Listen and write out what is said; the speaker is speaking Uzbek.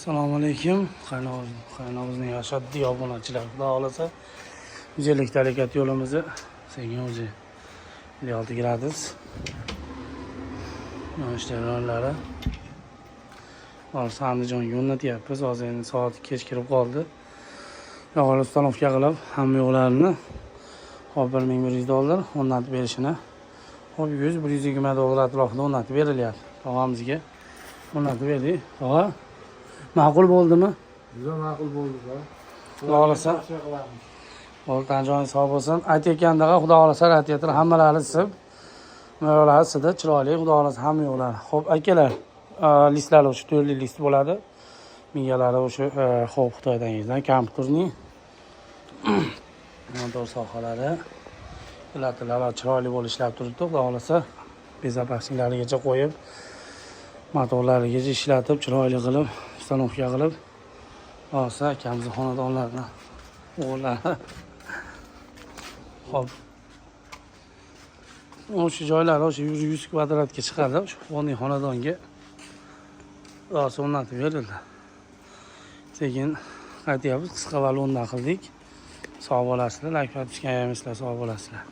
Assalomu alaykum. Qaynog'imizning ashaddiy obunachilar. Xudo xolasa 150 harakat yo'limizni sekin o'zi 56 gradus. Yo'nalishlari hozir Andijonga o'rnatyapmiz. Hozir endi soat kech kirib qoldi. Yo'g'on ustanovka qilib hamma yo'llarini hop $1100 o'rnatib berishini. Hop 100-120 atrofida o'rnatib berilyapti. Tog'amizga o'rnatib berdik. Tog'a ma'qul bo'ldimi? Juda ma'qul bo'ldi. Xudo xolasa Tan joyingiz sog' bo'lsin. Aytayotgandaqa Xudo xolasa radiator hammalari isib, mo'ralari sida chiroyli, Xudo xolasa hamma yo'qlari. Xo'p, akalar, listlari o'sha 4 list bo'ladi. Migalari o'sha xo'p Xitoydan kelgan kompyuterning motor sohalari, platalari chiroyli bo'lib ishlab turibdi. Xudo xolasa bezapasliklarigacha qo'yib, motorlarigacha ishlatib, chiroyli qilib, ustanovka qilib, hozir akamizning xonadonlarini o'g'illari. Xo'p. O'sha joylari o'sha 100 kvadratga chiqadi. O'sha o'rniy xonadonga hozir o'rnatib berildi. Sekin aytyapmiz, qisqa valondan qildik. Sog' bo'lasizlar, like qilib tushgan emaslar, sog' bo'lasizlar.